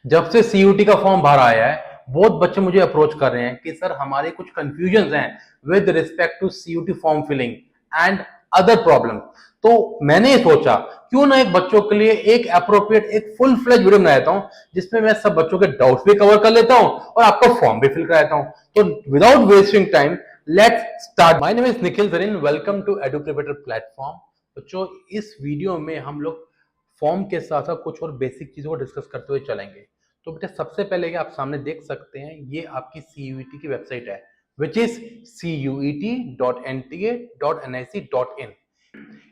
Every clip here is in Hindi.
जब से सीयूटी का फॉर्म बाहर आया है, बहुत बच्चे मुझे अप्रोच कर रहे हैं कि सर हमारे कुछ कंफ्यूजन हैं with respect to CUT form filling and other problem. तो मैंने सोचा क्यों ना एक बच्चों के लिए एक अप्रोप्रिएट एक फुल फ्लेज वीडियो बना देता हूं, जिसमें मैं सब बच्चों के डाउट्स भी कवर कर लेता हूं और आपका फॉर्म भी फिल कराता हूं। तो without wasting time let's start. My name is Nikhil Jareen, welcome to educator platform. बच्चों, इस वीडियो में हम लोग फॉर्म के साथ साथ कुछ और बेसिक चीजों को डिस्कस करते हुए चलेंगे। तो बेटा सबसे पहले आप सामने देख सकते हैं, ये आपकी सीयूईटी की वेबसाइट है, विच इज cuet.nta.nic.in।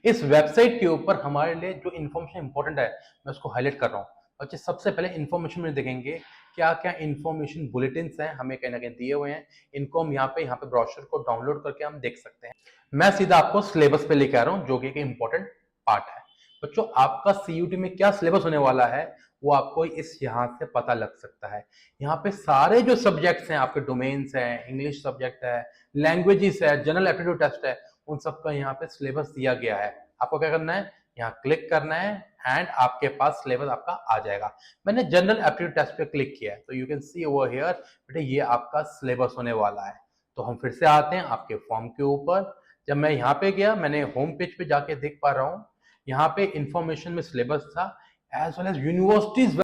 इस वेबसाइट के ऊपर हमारे लिए जो इन्फॉर्मेशन इंपॉर्टेंट है मैं उसको हाईलाइट कर रहा हूँ। बच्चे सबसे पहले इन्फॉर्मेशन में देखेंगे क्या क्या इन्फॉर्मेशन बुलेटिन्स हैं, हमें कहीं ना कहीं दिए हुए हैं। इनको हम यहाँ पे ब्रोशर को डाउनलोड करके हम देख सकते हैं। मैं सीधा आपको सिलेबस पे लेके आ रहा हूँ, जो कि एक इंपॉर्टेंट पार्ट है। बच्चों, आपका सीयूटी में क्या सिलेबस होने वाला है वो आपको इस यहाँ से पता लग सकता है। यहाँ पे सारे जो सब्जेक्ट्स हैं आपके, डोमेन्स हैं, इंग्लिश सब्जेक्ट है, लैंग्वेजेस है, जनरल एप्टीट्यूड टेस्ट है, उन सबका यहाँ पे सिलेबस दिया गया है। आपको क्या करना है, यहाँ क्लिक करना है एंड आपके पास सिलेबस आपका आ जाएगा। मैंने जनरल एप्टीट्यूड टेस्ट पे क्लिक किया है तो you can see over here, बेटा ये आपका सिलेबस होने वाला है। तो हम फिर से आते हैं आपके फॉर्म के ऊपर। जब मैं यहाँ पे गया, मैंने होम पेज पे जाके देख पा रहा हूँ, यहाँ पे इंफॉर्मेशन में सिलेबस था एज वेल एज यूनिवर्सिटीज।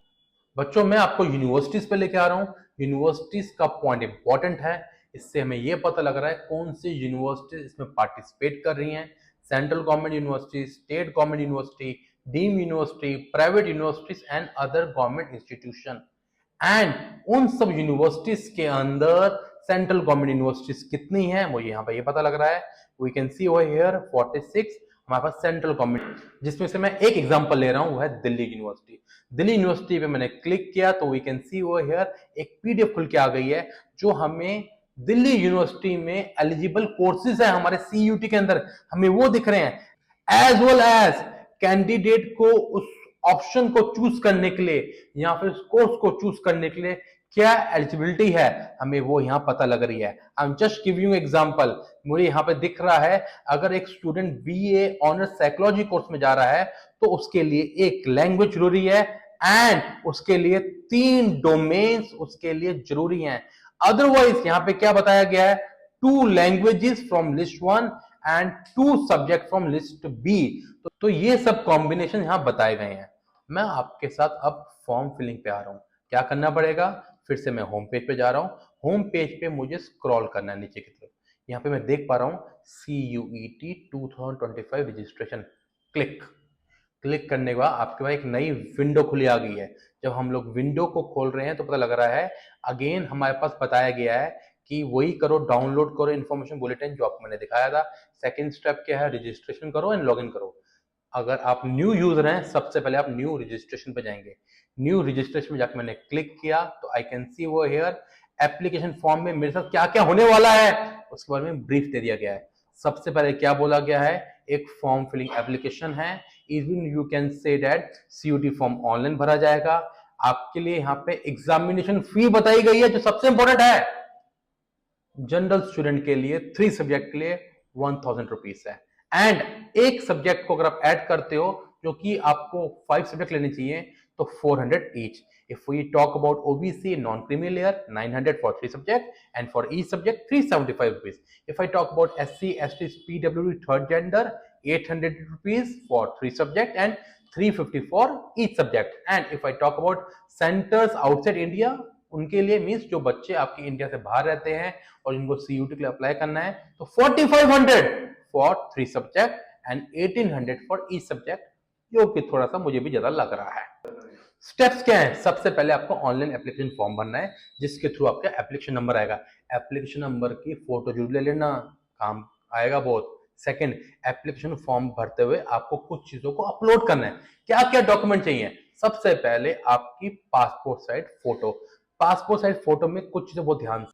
बच्चों, मैं आपको यूनिवर्सिटीज पे लेके आ रहा हूँ। यूनिवर्सिटीज का पॉइंट इंपॉर्टेंट है, इससे हमें यह पता लग रहा है कौन सी यूनिवर्सिटीज इसमें पार्टिसिपेट कर रही हैं। Central government university, state government university, deem university, private universities and other government institution. And उन सब यूनिवर्सिटीज के अंदर सेंट्रल गवर्नमेंट यूनिवर्सिटीज कितनी हैं वो यहाँ पे ये पता लग रहा है। We can see over here 46 हमारे पास सेंट्रल गवर्नमेंट, जिसमें से मैं एक एग्जांपल ले रहा हूँ, वो है दिल्ली यूनिवर्सिटी। दिल्ली यूनिवर्सिटी पे मैंने क्लिक किया तो we can see over here एक पीडीएफ खुल के आ गई है, जो हमें दिल्ली यूनिवर्सिटी में एलिजिबल कोर्सेज है हमारे सीयूटी के अंदर, हमें वो दिख रहे हैं। एज वेल एज कैंडिडेट को उस ऑप्शन को चूज करने के लिए या फिर उस कोर्स को चूज करने के लिए क्या एलिजिबिलिटी है, हमें वो यहाँ पता लग रही है। आई am just giving you example. मुझे यहाँ पे दिख रहा है, अगर एक student BA honours psychology course में जा रहा है तो उसके लिए एक लैंग्वेज जरूरी है एंड उसके लिए 3 डोमेन्स उसके लिए जरूरी हैं। अदरवाइज यहाँ पे क्या बताया गया है, 2 languages from list 1 and 2 subject from list B. तो ये सब कॉम्बिनेशन यहाँ बताए गए हैं। मैं आपके साथ अब फॉर्म फिलिंग पे आ रहा हूँ। क्या करना पड़ेगा, फिर से मैं होम पेज पे जा रहा हूँ। होम पेज पे मुझे स्क्रॉल करना है नीचे की तरफ। यहाँ पे मैं देख पा रहा हूँ CUET 2025 रजिस्ट्रेशन। क्लिक क्लिक करने के बाद आपके पास एक नई विंडो खुली आ गई है। जब हम लोग विंडो को खोल रहे हैं तो पता लग रहा है अगेन हमारे पास बताया गया है कि वही करो, डाउनलोड करो इन्फॉर्मेशन बुलेटिन जो आपको मैंने दिखाया था। सेकंड स्टेप क्या है, रजिस्ट्रेशन करो एंड लॉगिन करो। अगर आप न्यू यूजर हैं, सबसे पहले आप न्यू रजिस्ट्रेशन पे जाएंगे। न्यू रजिस्ट्रेशन में जाकर मैंने क्लिक किया तो आई कैन सी वो हियर एप्लीकेशन फॉर्म में मेरे साथ क्या क्या होने वाला है उसके बारे में ब्रीफ दे दिया गया है। सबसे पहले क्या बोला गया है, एक फॉर्म फिलिंग एप्लीकेशन है। Even you can say that CUT form online भरा जाएगा। आपके लिए यहाँ पे एग्जामिनेशन फी बताई गई है, जो सबसे इंपॉर्टेंट है। जनरल स्टूडेंट के लिए 3 सब्जेक्ट के लिए 1000 रुपीज है एंड एक सब्जेक्ट को अगर आप ऐड करते हो, जो कि आपको 5 सब्जेक्ट लेने चाहिए, तो 400 each. If we talk about OBC non-creamy layer, 900 for 3 subject and for each subject 375 rupees. If I talk about SC, ST, PWD third gender, 800 rupees for 3 subject and 350 for each subject. And if I talk about centers outside India, उनके लिए मीन्स जो बच्चे आपके इंडिया से बाहर रहते हैं और जिनको सीयूटी के लिए अप्लाई करना है, तो 4500 for 3 subject and 1800 for each subject, जो कि थोड़ा सा मुझे भी ज्यादा लग रहा है। स्टेप्स क्या है, सबसे पहले आपको ऑनलाइन एप्लीकेशन फॉर्म भरना है, जिसके थ्रू आपका एप्लीकेशन नंबर आएगा। एप्लीकेशन नंबर की फोटो जरूर ले लेना, काम आएगा बहुत। सेकंड, एप्लीकेशन फॉर्म भरते हुए आपको कुछ चीजों को अपलोड करना है। क्या क्या डॉक्यूमेंट चाहिए, सबसे पहले आपकी passport size photo. Passport size photo में कुछ चीजें बहुत ध्यान से,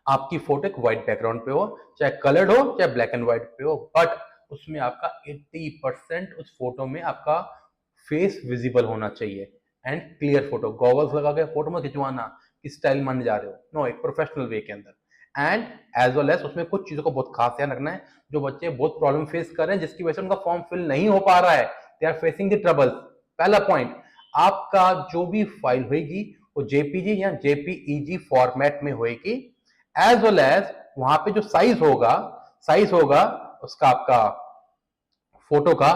आपकी फोटो एक व्हाइट बैकग्राउंड पे हो, चाहे कलर्ड हो चाहे ब्लैक एंड व्हाइट पे हो, बट उसमें आपका 80% उस फोटो में आपका फेस विजिबल होना चाहिए एंड क्लियर फोटो। गॉगल्स लगा के फोटो मत खिंचवाना कि स्टाइल मानने जा रहे हो, नो, एक प्रोफेशनल वे के अंदर। एंड एज वेल एज उसमें कुछ चीजों को बहुत खास ध्यान रखना है। जो बच्चे बहुत प्रॉब्लम फेस कर रहे हैं जिसकी वजह से उनका फॉर्म फिल नहीं हो पा रहा है, they are facing the trouble. पहला पॉइंट, आपका जो भी फाइल होगी वो जेपीजी या जेपीईजी फॉर्मेट में होएगी, एज वेल एज वहां पे जो साइज होगा उसका आपका फोटो का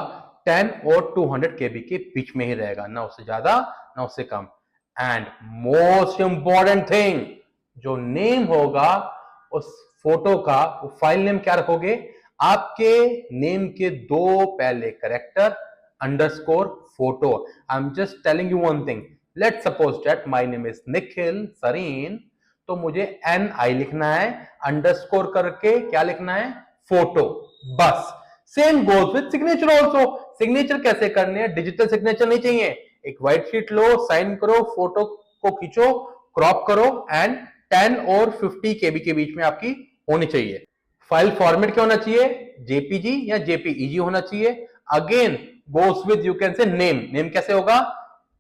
10 और 200 केबी के बीच में ही रहेगा, ना उससे ज्यादा ना उससे कम। एंड मोस्ट इंपॉर्टेंट थिंग, जो नेम होगा उस फोटो का, वो फाइल नेम क्या रखोगे, आपके नेम के 2 पहले character underscore photo. I am just telling you one thing, let suppose that my name is Nikhil Sareen, तो मुझे NI लिखना है, अंडरस्कोर करके क्या लिखना है, फोटो, बस। Same goes with signature also. Signature कैसे करने हैं, डिजिटल सिग्नेचर नहीं चाहिए, एक व्हाइट शीट लो, साइन करो, फोटो को खींचो, क्रॉप करो एंड 10 और 50 केबी के बीच में आपकी होनी चाहिए। फाइल फॉर्मेट क्या होना चाहिए, जेपीजी या जेपीईजी होना चाहिए। Again goes with, you can से नेम कैसे होगा,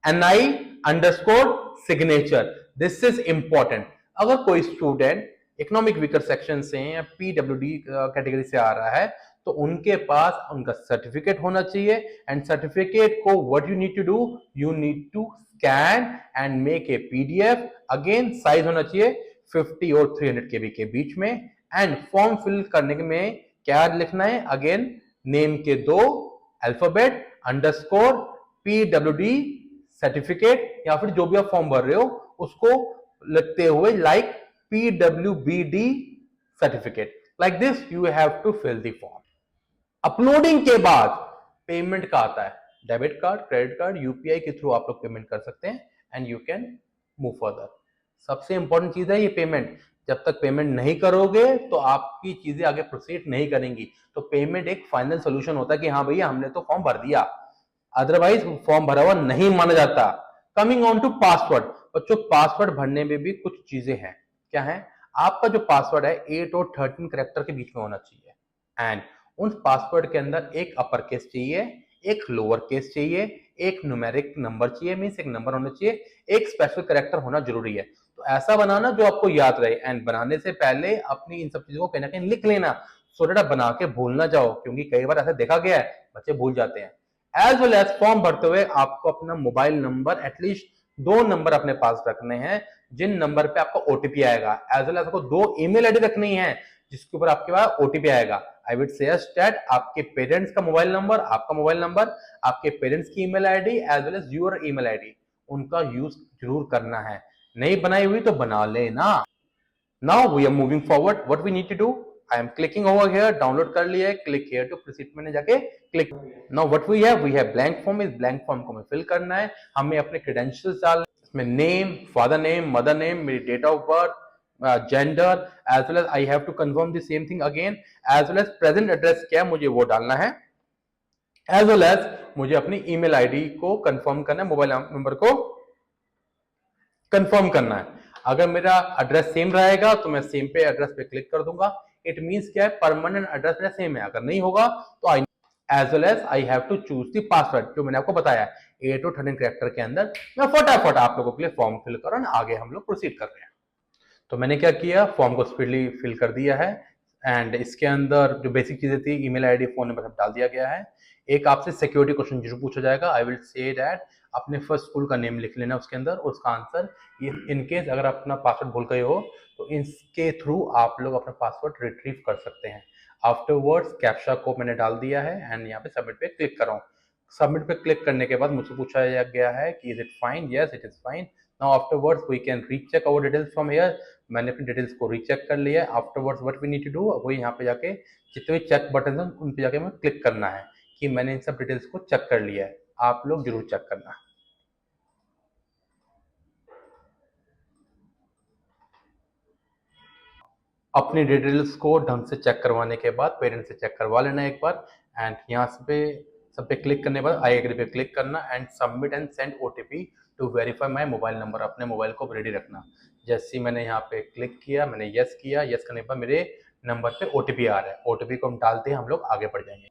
NI underscore signature. This is important. अगर कोई स्टूडेंट इकोनॉमिक वीकर सेक्शन से या PWD कैटेगरी से आ रहा है, तो उनके पास उनका सर्टिफिकेट होना चाहिए, एंड सर्टिफिकेट को what you need to do, you need to scan and make a PDF। Again size होना चाहिए 50 और 300 केबी के बीच में। एंड फॉर्म फिल करने में क्या लिखना है, अगेन नेम के 2 अल्फाबेट अंडरस्कोर PWD सर्टिफिकेट, या फिर जो भी आप फॉर्म भर रहे हो उसको लिखते हुए like PWBD certificate, like this you have to fill the form. Uploading के बाद पेमेंट का आता है, debit card, credit card, UPI के थ्रू आप लोग पेमेंट कर सकते हैं and you can move further. सबसे इंपॉर्टेंट चीज है ये पेमेंट। जब तक पेमेंट नहीं करोगे तो आपकी चीजें आगे प्रोसीड नहीं करेंगी। तो पेमेंट एक फाइनल सोल्यूशन होता है कि हाँ भैया हमने तो फॉर्म भर दिया, अदरवाइज फॉर्म भरा हुआ नहीं माना जाता। कमिंग ऑन टू पासवर्ड, बच्चों पासवर्ड भरने में भी कुछ चीजें हैं। क्या है, आपका जो पासवर्ड है 8 और 13 करेक्टर के बीच में होना चाहिए, एंड उन पासवर्ड के अंदर एक अपर केस चाहिए, एक लोअर केस चाहिए, एक न्यूमेरिक नंबर चाहिए, मींस एक नंबर होना चाहिए, एक स्पेशल करेक्टर होना जरूरी है। तो ऐसा बनाना जो आपको याद रहे, एंड बनाने से पहले अपनी इन सब चीजों को कहीं ना कहीं लिख लेना, सो दैट बना के भूल ना जाओ, क्योंकि कई बार ऐसा देखा गया है बच्चे भूल जाते हैं। एज वेल एज फॉर्म भरते हुए आपको अपना मोबाइल नंबर, एटलीस्ट 2 नंबर अपने पास रखने हैं जिन नंबर पे आपको ओटीपी आएगा। एज वेल एज आपको 2 ईमेल आईडी रखनी है जिसके ऊपर आपके पास ओटीपी आएगा। आई वुड सजेस्ट दैट आपके पेरेंट्स का मोबाइल नंबर, आपका मोबाइल नंबर, आपके पेरेंट्स की email ID as well as your email ID, उनका यूज जरूर करना है। नहीं बनाई हुई तो बना लेना। Now we are moving forward, what we need to do, I am clicking over here, download कर लिया है, क्लिक हियर टू प्रोसीड, मैंने जाके click. Now what we have blank form, इस ब्लैंक फॉर्म को हमें फिल करना है। हमें अपने क्रेडेंशियल्स डालने, इसमें name, father name, mother name, मेरी date of birth, gender, as well as I have to confirm the same thing again, as well as present address क्या है मुझे वो डालना है, एज वेल एज मुझे अपनी ईमेल आईडी को कंफर्म करना है, मोबाइल नंबर को कंफर्म करना है। अगर मेरा एड्रेस सेम रहेगा तो मैं सेम पे एड्रेस पे क्लिक कर दूंगा। इट मींस क्या है, परमानेंट एड्रेस मेरा सेम है। अगर नहीं होगा तो I as well as I have to choose the password, जो मैंने आपको बताया 8 और 13 कैरेक्टर के अंदर। मैं फटाफट आप लोगों के लिए फॉर्म फिल करो, आगे हम लोग प्रोसीड कर रहे हैं। तो मैंने क्या किया, फॉर्म को स्पीडली फिल कर दिया है, एंड इसके अंदर जो बेसिक चीजें थी, ईमेल आईडी, फोन नंबर सब डाल दिया गया है। एक आपसे सिक्योरिटी क्वेश्चन जरूर पूछा जाएगा, आई विल से दैट अपने फर्स्ट स्कूल का नेम लिख लेना उसके अंदर, उसका आंसर। इन केस अगर अपना पासवर्ड भूल गए हो तो इसके थ्रू आप लोग अपना पासवर्ड रिट्रीव कर सकते हैं। आफ्टरवर्ड्स कैप्चा को मैंने डाल दिया है एंड यहाँ पे सबमिट पे क्लिक कर रहा हूँ। सबमिट पे क्लिक करने के बाद मुझसे पूछा गया है कि is it fine, yes it is fine. Now afterwards we can recheck our details from here. मैंने अपनी डिटेल्स को रीचेक कर लिया है। Afterwards what we need to do, वही यहाँ पे जाके जितने भी चेक बटन हैं उन पे जाके हमें क्लिक करना है कि मैंने इन सब डिटेल्स को चेक कर लिया है। आप लोग जरूर चेक करना। अपनी डिटेल्स को ढंग से चेक करवाने के बाद पेरेंट्स से चेक करवा लेना एक बार, एंड यहाँ पे सब पे क्लिक करने के बाद आई एग्री पे क्लिक करना and submit and send OTP to verify my mobile number. अपने मोबाइल को रेडी रखना। जैसे ही मैंने यहाँ पे क्लिक किया, मैंने यस किया, यस करने के बाद मेरे नंबर पे ओटीपी आ रहा है। ओटीपी को हम डालते हैं, हम लोग आगे बढ़ जाएंगे।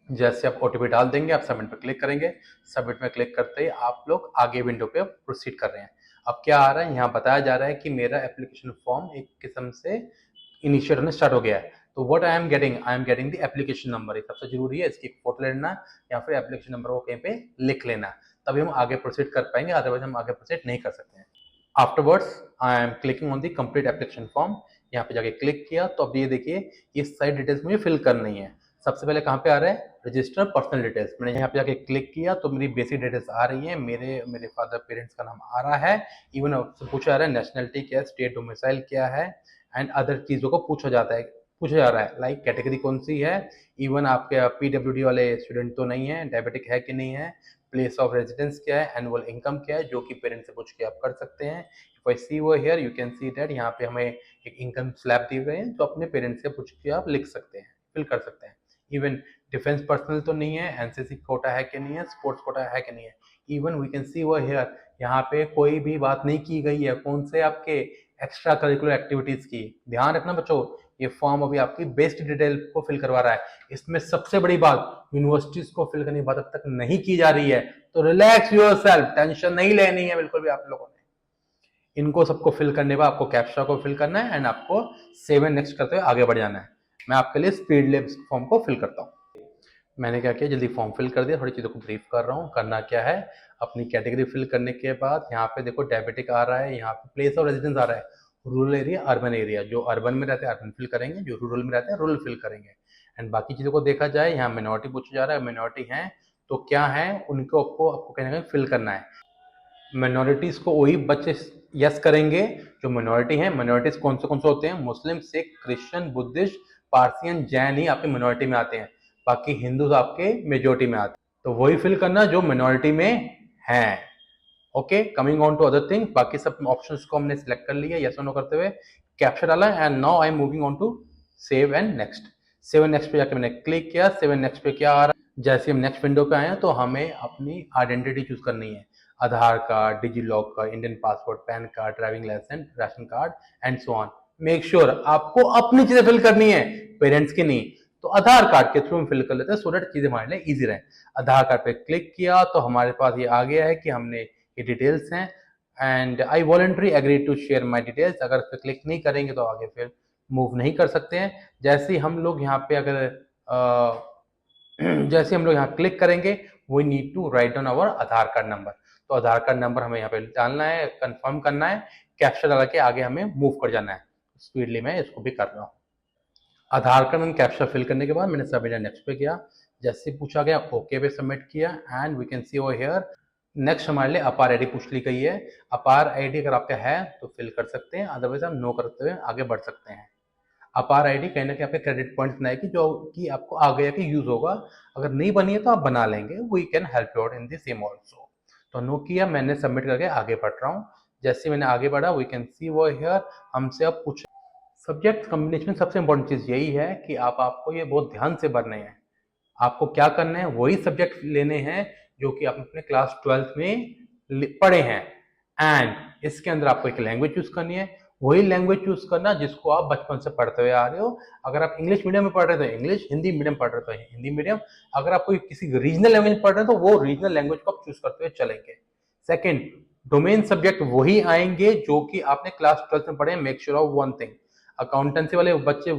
जैसे आप ओटीपी डाल देंगे, आप सबमिट पे क्लिक करेंगे। सबमिट में क्लिक करते ही आप लोग आगे विंडो पे प्रोसीड कर रहे हैं। अब क्या आ रहा है, यहाँ बताया जा रहा है कि मेरा एप्लीकेशन फॉर्म एक किस्म से इनिशिएट होने स्टार्ट हो गया है। तो what I am getting the application number. सबसे जरूरी है इसकी फोटो लेना या फिर एप्लीकेशन नंबर को कहीं पे लिख लेना, तभी हम आगे प्रोसीड कर पाएंगे, अदरवाइज हम आगे प्रोसीड नहीं कर सकते हैं। Afterwards I am clicking on the complete application form. यहाँ पे जाके क्लिक किया तो अब ये देखिए ये सारी डिटेल्स मुझे फिल करनी है। सबसे पहले कहाँ पे आ रहा है, रजिस्टर पर्सनल डिटेल्स। मैंने यहाँ पे जाके क्लिक किया तो मेरी बेसिक डिटेल्स आ रही है, मेरे फादर पेरेंट्स का नाम आ रहा है, इवन पूछा जा रहा है नेशनलिटी क्या है, स्टेट डोमिसाइल क्या है, एंड अदर चीज़ों को पूछा जा रहा है लाइक कैटेगरी कौन सी है, इवन आपके पीडब्ल्यूडी वाले स्टूडेंट तो नहीं है, डायबिटिक है कि नहीं है, प्लेस ऑफ रेजिडेंस क्या है, एनुअल इनकम क्या है, जो कि पेरेंट्स से पूछ के आप कर सकते हैं। If I see over here you can see that यहाँ पे हमें एक इनकम स्लैब दिए गए हैं जो अपने पेरेंट्स से पूछ के आप लिख सकते हैं, फिल कर सकते हैं। इवन डिफेंस पर्सनल तो नहीं है, एनसीसी कोटा है कि नहीं है, स्पोर्ट्स कोटा है कि नहीं है। Even we can see over here यहाँ पे कोई भी बात नहीं की गई है कौन से आपके एक्स्ट्रा करिकुलर एक्टिविटीज की। ध्यान रखना बच्चों, ये फॉर्म अभी आपकी बेस्ट डिटेल को फिल करवा रहा है। इसमें सबसे बड़ी बात यूनिवर्सिटीज को फिल करने की बात अब तक नहीं की जा रही है, तो रिलैक्स योरसेल्फ, टेंशन नहीं लेनी है बिल्कुल भी आप लोगों ने। इनको सबको फिल करने के बाद आपको कैप्चा को फिल करना है एंड आपको सेव एंड नेक्स्ट करते हुए आगे बढ़ जाना है। मैं आपके लिए स्पीड ले फॉर्म को फिल करता हूँ। मैंने क्या किया, जल्दी फॉर्म फिल कर दिया, थोड़ी चीज़ों को ब्रीफ कर रहा हूँ। करना क्या है, अपनी कैटेगरी फिल करने के बाद यहाँ पे देखो डायबिटिक आ रहा है, यहाँ पे प्लेस ऑफ रेजिडेंस आ रहा है, रूरल एरिया अर्बन एरिया। जो अर्बन में रहते हैं अर्बन फिल करेंगे, जो रूरल में रहते हैं रूरल फिल करेंगे। एंड बाकी चीज़ों को देखा जाए, यहाँ मिनोरिटी पूछा जा रहा है, मिनोरिटी है तो क्या है उनको आपको कहीं ना कहीं फिल करना है। मिनोरिटीज को वही बच्चे यस करेंगे जो मिनोरिटी हैं। मिनोरिटीज कौन से होते हैं, मुस्लिम, Sikh, Christian, Buddhist, Persian, Jain ही आपके मिनोरिटी में आते हैं, बाकी हिंदू आपके मेजोरिटी में आते हैं। तो वही फिल करना जो मिनोरिटी में है। Okay, coming on to other thing, बाकी सब ऑप्शंस को हमने सिलेक्ट कर लिया यस और नो करते हुए, कैप्चर डाला and now I am moving on to save and next. Save and next पे जाकर मैंने क्लिक किया। सेव एंड नेक्स्ट पे क्या आ रहा है, जैसे हम नेक्स्ट विंडो पे आए हैं तो हमें अपनी आइडेंटिटी चूज करनी है। Aadhaar card, DigiLocker, Indian passport, PAN card, driving licence, ration card and so on. Make sure आपको अपनी चीजें फिल करनी है, पेरेंट्स की नहीं। तो आधार कार्ड के थ्रू हम फिल कर लेते हैं सो दैट चीजें हमारे लिए इजी रहे। आधार कार्ड पे क्लिक किया तो हमारे पास ये आ गया है कि हमने ये डिटेल्स हैं and I voluntary agree to share my details. अगर इस पर क्लिक नहीं करेंगे तो आगे फिर मूव नहीं कर सकते हैं। जैसे ही हम लोग यहाँ पे जैसे हम लोग यहाँ क्लिक करेंगे we need to write down our Aadhaar card number. तो आधार कार्ड नंबर हमें यहाँ पे डालना है, कंफर्म करना है, कैप्चर डाल के आगे हमें मूव कर जाना है। स्पीडली मैं इसको भी कर रहा हूँ। आधार कार्ड एंड कैप्चर फिल करने के बाद मैंने सबमिट नेक्स्ट पे किया। जैसे पूछा गया ओके पे सबमिट किया and we can see over here next हमारे लिए अपार आईडी पूछ ली गई है। अपार आईडी अगर आपका है तो फिल कर सकते हैं, अदरवाइज हम नो करते हुए आगे बढ़ सकते हैं। अपार आईडी कहीं ना कहीं आपके क्रेडिट पॉइंट्स बनाएगी जो कि आपको आगे आके यूज होगा। अगर नहीं बनी है तो आप बना लेंगे, we can help you out in the same also. तो नो किया, मैंने सबमिट करके आगे बढ़ रहा हूँ। जैसे मैंने आगे बढ़ा वी कैन सी वो हियर हमसे अब पूछ सब्जेक्ट कॉम्बिनेशन। सबसे इंपॉर्टेंट चीज यही है कि आपको ये बहुत ध्यान से भरने हैं। आपको क्या करना है, वही सब्जेक्ट लेने हैं जो कि आप अपने क्लास 12th में पढ़े हैं एंड इसके अंदर आपको एक लैंग्वेज चूज करनी है। वही लैंग्वेज चूज करना जिसको आप बचपन से पढ़ते हुए आ रहे हो। अगर आप इंग्लिश मीडियम में पढ़ रहे हो तो इंग्लिश, हिंदी मीडियम पढ़ रहे हो तो हिंदी मीडियम। अगर आप कोई किसी रीजनल लैंग्वेज पढ़ रहे हो तो वो रीजनल लैंग्वेज को आप चूज करते हुए चलेंगे। सेकेंड, डोमेन सब्जेक्ट वही आएंगे जो कि आपने क्लास 12th में पढ़े। Make sure of one thing, accountancy वाले बच्चे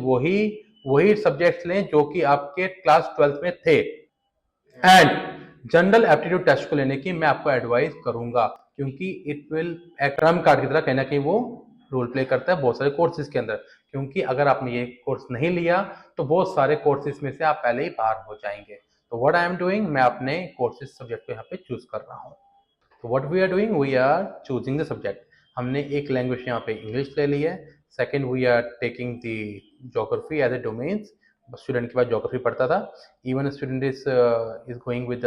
वही सब्जेक्ट्स लें जो कि आपके क्लास 12th में थे। एंड जनरल एप्टीट्यूड टेस्ट को लेने की मैं आपको एडवाइस करूंगा क्योंकि इट विल ट्रम्प कार्ड की तरह कहीं ना कहीं वो रोल प्ले करता है बहुत सारे कोर्सेज के अंदर। क्योंकि अगर आपने ये कोर्स नहीं लिया तो बहुत सारे कोर्सेज में से आप पहले ही बाहर हो जाएंगे। तो व्हाट आई एम डूइंग, मैं अपने कोर्सेज सब्जेक्ट को यहाँ पे चूज कर रहा हूँ। तो what we are doing, we are choosing the subject. हमने एक लैंग्वेज यहाँ पे इंग्लिश ले ली है। Second, we are taking the geography as a domains. Student के पास ज्योग्राफी पढ़ता था। Even student is going with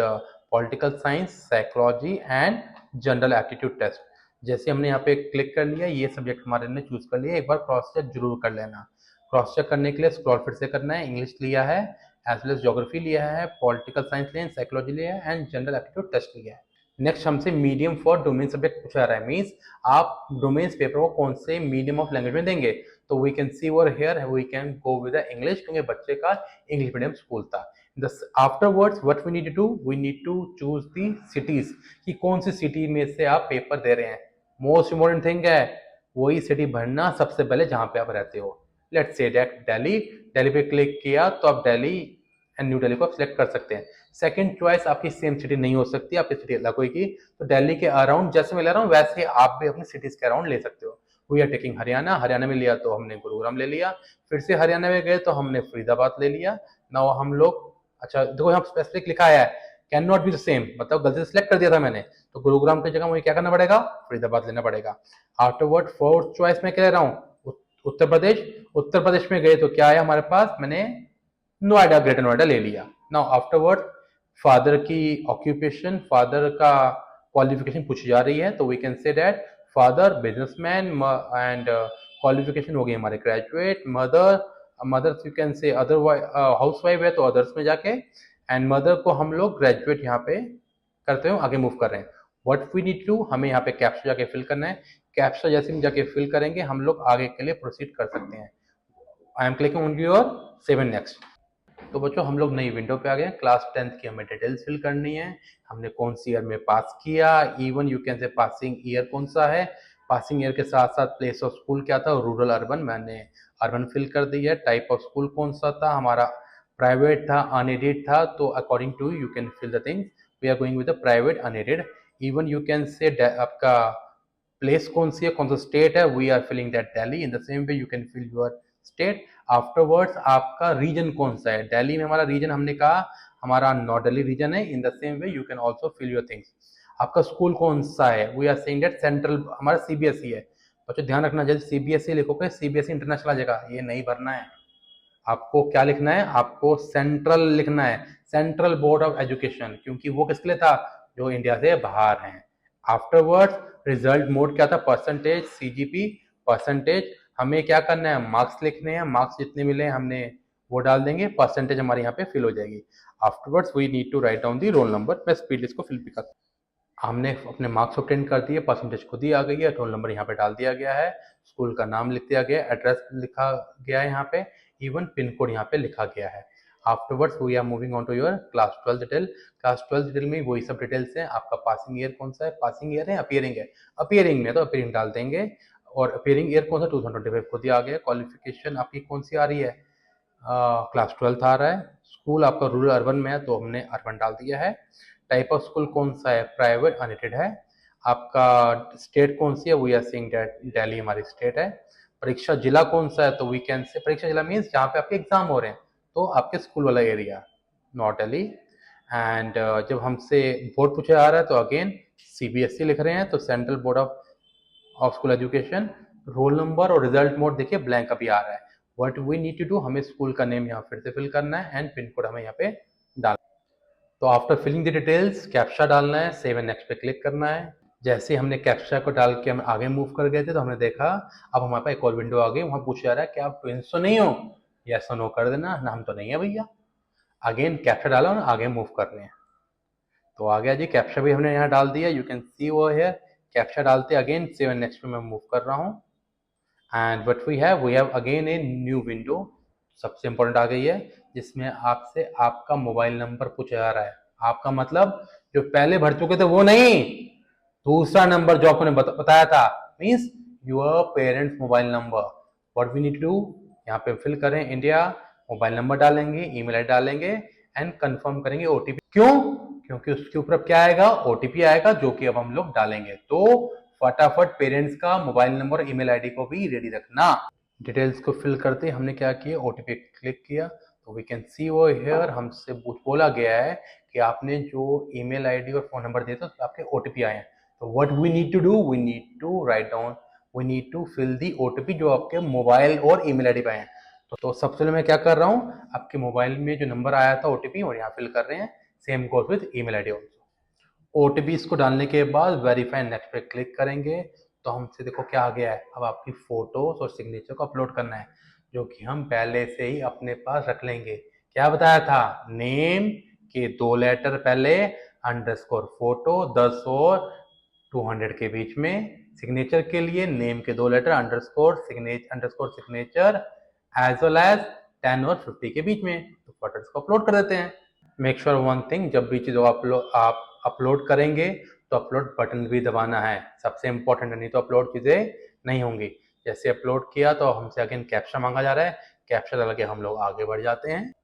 political science, psychology and general aptitude test. जैसे हमने यहाँ पे क्लिक कर लिया, ये सब्जेक्ट हमारे ने चूज कर लिया। एक बार क्रॉस चेक जरूर कर लेना। क्रॉस चेक करने के लिए स्क्रॉल फिर से करना है। इंग्लिश लिया है, एज वेल एज ज्योग्राफी लिया है, पॉलिटिकल साइंस लिया है, साइकोलॉजी लिया है एंड जनरल एप्टीट्यूड टेस्ट लिया है। नेक्स्ट हमसे मीडियम फॉर डोमेन सब्जेक्ट पूछा जा रहा है। मीन्स आप डोमेन्स पेपर को कौन से मीडियम ऑफ लैंग्वेज में देंगे। तो we can see over here we can go with the English क्योंकि बच्चे का इंग्लिश मीडियम स्कूल था। Afterwards what we need to do, we need to choose the cities कि कौन सी सिटी में से आप पेपर दे रहे हैं। मोस्ट इंपॉर्टेंट थिंग है वही सिटी भरना सबसे पहले जहां पे आप रहते हो। Let's say that Delhi. Delhi पे क्लिक किया तो आप दिल्ली एंड न्यू दिल्ली को आप सिलेक्ट कर सकते हैं। सेकंड चॉइस आपकी सेम सिटी नहीं हो सकती, आपकी सिटी अलग होगी। तो दिल्ली के अराउंड जैसे मैं ले रहा हूँ वैसे आप भी अपनी सिटीज के अराउंड ले सकते हो। We are taking Haryana, Haryana में लिया तो हमने गुरुग्राम ले लिया, फिर से हरियाणा में गए तो हमने फरीदाबाद ले लिया। नाउ हम लोग, अच्छा देखो यहाँ स्पेसिफिक लिखा है can not be the same, मतलब गलती से सिलेक्ट कर दिया था मैंने, तो गुरुग्राम की जगह मुझे क्या करना पड़ेगा, फरीदाबाद लेना पड़ेगा। आफ्टरवर्ड फोर्थ चॉइस में क्या ले रहा हूँ, उत्तर प्रदेश। उत्तर प्रदेश में गए तो क्या है हमारे पास, मैंने नोएडा, ग्रेटर नोएडा ले लिया। नाउ आफ्टरवर्ड फादर की ऑक्यूपेशन, फादर का क्वालिफिकेशन पूछी जा रही है, तो we can say that father businessman and qualification हो गई हमारे graduate. Mother, mother you can say other housewife है तो अदर्स में जाके, एंड मदर को हम लोग ग्रेजुएट यहाँ पे करते हुए आगे मूव कर रहे हैं। व्हाट वी नीड टू, हमें यहाँ पे कैप्चा जाके फिल करना है। कैप्चा जैसे हम जाके फिल करेंगे हम लोग आगे के लिए प्रोसीड कर सकते हैं। आई am clicking on your 7 next. तो बच्चों हम लोग नई विंडो पे आ गए। क्लास 10th की हमें डिटेल्स फिल करनी है, हमने कौन सी ईयर में पास किया, इवन यू कैन से पासिंग ईयर कौन सा है, पासिंग ईयर के साथ साथ प्लेस ऑफ स्कूल क्या था, रूरल अर्बन, मैंने अर्बन फिल कर दी है। टाइप ऑफ स्कूल कौन सा था हमारा, प्राइवेट था, अनएडेड था, तो according to you can fill the things, we are going with the private unaided. Even you can say आपका प्लेस कौन सी है, कौन सा स्टेट है, we are filling that Delhi. In the same way you can fill your state. Afterwards आपका रीजन कौन सा है, दिल्ली में हमारा रीजन हमने कहा हमारा नॉर्थ दिल्ली रीजन है। In the same way you can also fill your things. आपका स्कूल कौन सा है, we are saying that central हमारा सीबीएसई है। बच्चों ध्यान रखना, जब सीबीएसई लिखोगे सीबीएसई इंटरनेशनल आ जाएगा, ये नहीं भरना है। आपको क्या लिखना है, आपको सेंट्रल लिखना है, सेंट्रल बोर्ड ऑफ एजुकेशन, क्योंकि वो किसके लिए था, जो इंडिया से बाहर हैं। आफ्टरवर्ड्स रिजल्ट मोड क्या था, परसेंटेज, सीजीपी, परसेंटेज। हमें क्या करना है, मार्क्स लिखने हैं, मार्क्स जितने मिले हमने वो डाल देंगे, परसेंटेज हमारे यहाँ पे फिल हो जाएगी। Afterwards we need to write down the roll number. मैं स्पीड इसको फिल भी करता हूँ। हमने अपने मार्क्स ऑब्टेन कर दिए, परसेंटेज खुद ही आ गई है, रोल नंबर यहाँ पे डाल दिया गया है, स्कूल का नाम लिख दिया गया, एड्रेस लिखा गया है यहाँ पे, इवन पिन कोड यहाँ पे लिखा गया है। Afterwards we are moving on to your class 12 detail. Class 12 detail में वही सब डिटेल्स हैं। आपका पासिंग ईयर कौन सा है, पासिंग ईयर है अपीयरिंग है, अपीयरिंग में तो अपीयरिंग डाल देंगे, और अपीयरिंग ईयर कौन सा 2025 खुद ही आ गया। क्वालिफिकेशन आपकी कौन सी आ रही है, क्लास 12 आ रहा है। स्कूल आपका रूरल अर्बन में है तो हमने अर्बन डाल दिया है। टाइप ऑफ स्कूल कौन सा है, प्राइवेट अनएडेड है। आपका स्टेट कौन सी है, we are saying that Delhi हमारी स्टेट है। परीक्षा जिला कौन सा है, तो वी कैन से परीक्षा जिला मीन्स जहाँ पे आपके एग्जाम हो रहे हैं, तो आपके स्कूल वाला एरिया नॉट दिल्ली। एंड जब हमसे बोर्ड पूछा जा रहा है तो अगेन सीबीएसई लिख रहे हैं, तो central board of school education. Roll number और रिजल्ट मोड देखिए ब्लैंक अभी आ रहा है। What we need to do, हमें स्कूल का नेम यहाँ फिर से फिल करना है एंड पिन कोड हमें यहाँ पे डालना है। तो after filling the details captcha डालना है, सेव एंड नेक्स्ट पे क्लिक करना है। जैसे हमने कैप्चा को डाल के हम आगे मूव कर गए थे तो हमने देखा अब हमारे पास एक और विंडो आ गई, वहां पूछा जा रहा है कि आप ट्विंस तो नहीं हो, यस और नो कर देना ना, हम तो नहीं है भैया। अगेन कैप्चा डाला और आगे मूव कर रहे हैं, तो आ गया जी कैप्चा भी हमने यहाँ डाल दिया, यू कैन सी वो है। कैप्चा डालते अगेन सेव एंड नेक्स्ट पे मैं मूव कर रहा हूँ, and what we have again a new window. सबसे इंपॉर्टेंट आ गई है जिसमें आपसे आपका मोबाइल नंबर पूछा जा रहा है। आपका मतलब जो पहले भर चुके थे वो नहीं, दूसरा नंबर जो आपने बताया था, means your parents mobile number. What we need to do, यहाँ पे फिल करें इंडिया, मोबाइल नंबर डालेंगे, ईमेल आईडी डालेंगे एंड कंफर्म करेंगे ओटीपी। क्यों, क्योंकि उसके ऊपर अब क्या आएगा, ओटीपी आएगा, जो कि अब हम लोग डालेंगे। तो फटाफट पेरेंट्स का मोबाइल नंबर ईमेल आईडी को भी रेडी रखना। डिटेल्स को फिल करते हमने क्या किया, ओटीपी क्लिक किया, तो वी कैन सी वो हियर हमसे बोला गया है कि आपने जो ईमेल आईडी और फोन नंबर दिए थे तो आपके ओटीपी आए हैं। तो what we need to do, we need to write down, we need to fill the OTP जो आपके मोबाइल और ईमेल आईडी पे आए हैं। तो सबसे पहले मैं क्या कर रहा हूँ, आपके मोबाइल में जो नंबर आया था ओटीपी और यहाँ फिल कर रहे हैं, same goes with email ID also. OTP इसको डालने के बाद वेरीफाई नेक्स्ट पे क्लिक करेंगे, तो हमसे देखो क्या आ गया है, अब आपकी फोटोज और सिग्नेचर को अपलोड करना है, जो कि हम पहले से ही अपने पास रख लेंगे। क्या बताया था, नेम के 2 लेटर पहले, अंडरस्कोर फोटो 10 और 200 के बीच में, सिग्नेचर के लिए नेम के 2 letter underscore signature as well as 10 और 50 के बीच में। तो फोटोज को अपलोड कर देते हैं। मेक श्योर वन थिंग, जब भी चीज़ों आप अपलोड करेंगे तो अपलोड बटन भी दबाना है, सबसे इंपॉर्टेंट है, नहीं तो अपलोड चीज़ें नहीं होंगी। जैसे अपलोड किया तो हमसे अगेन कैप्चा मांगा जा रहा है, कैप्चा डाल के हम लोग आगे बढ़ जाते हैं।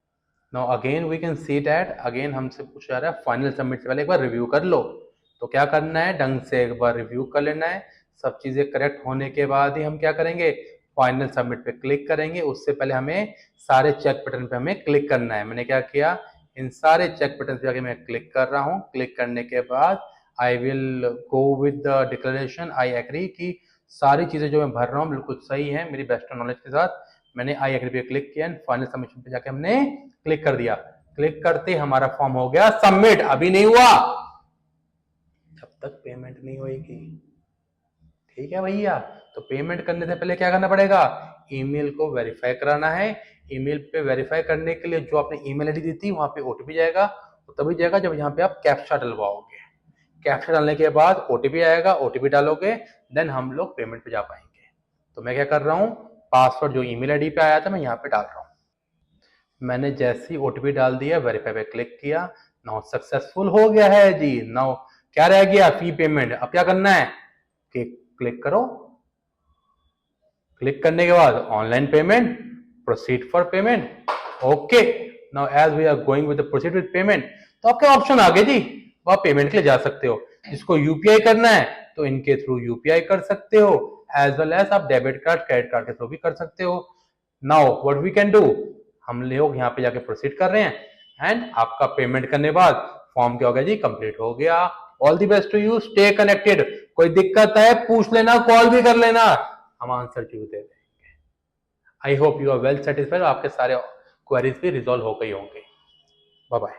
Now again we can see that again हमसे पूछा जा रहा है फाइनल सबमिट से पहले एक बार रिव्यू कर लो। तो क्या करना है, ढंग से एक बार रिव्यू कर लेना है। सब चीजें करेक्ट होने के बाद ही हम क्या करेंगे, फाइनल सबमिट पे क्लिक करेंगे। उससे पहले हमें सारे चेक बटन पे हमें क्लिक करना है। मैंने क्या किया, इन सारे चेक बटन पे जाके मैं क्लिक कर रहा हूँ। क्लिक करने के बाद I will go with the declaration I agree की सारी चीजें जो मैं भर रहा हूँ बिल्कुल सही है मेरी बेस्ट नॉलेज के साथ। मैंने आई एग्री पे क्लिक किया, फाइनल सबमिशन पे जाके हमने क्लिक कर दिया। क्लिक करते हमारा फॉर्म हो गया सबमिट। अभी नहीं हुआ जब तक पेमेंट नहीं होगी, ठीक है भैया। तो पेमेंट करने से पहले क्या करना पड़ेगा, ईमेल को वेरीफाई कराना है। ईमेल पे वेरीफाई करने के लिए जो आपने ईमेल आईडी दी थी वहां पे ओटीपी जाएगा, तो तभी जाएगा जब यहाँ पे आप कैप्चा डलवाओगे। कैप्चा डालने के बाद ओटीपी आएगा, ओटीपी डालोगे, देन हम लोग पेमेंट पे जा पाएंगे। तो मैं क्या कर रहा हूँ, पासवर्ड जो ईमेल आईडी पे आया था मैं यहाँ पे डाल रहा हूँ। मैंने जैसे ही ओटीपी डाल दिया, वेरीफाई पे क्लिक किया, नाउ सक्सेसफुल हो गया है जी। नाउ क्या रह गया, फी पेमेंट। अब क्या करना है कि क्लिक करो। क्लिक करने के बाद online payment, proceed for payment. Okay, now as we are going with proceed with payment, तो आपके ऑप्शन आ गए जी, वो आप पेमेंट के लिए जा सकते हो। जिसको यूपीआई करना है तो इनके थ्रू यूपीआई कर सकते हो, एज वेल एज आप डेबिट कार्ड क्रेडिट कार्ड के थ्रू भी कर सकते हो। Now what we can do, हम लोग यहाँ पे जाके प्रोसीड कर रहे हैं एंड आपका पेमेंट करने बाद फॉर्म क्या हो गया जी, कंप्लीट हो गया। All the best to you, stay connected. कोई दिक्कत है पूछ लेना, कॉल भी कर लेना, हम आंसर जरूर दे देंगे। I hope you are well satisfied, आपके सारे क्वेरीज भी रिजॉल्व हो गई होंगे। Bye bye.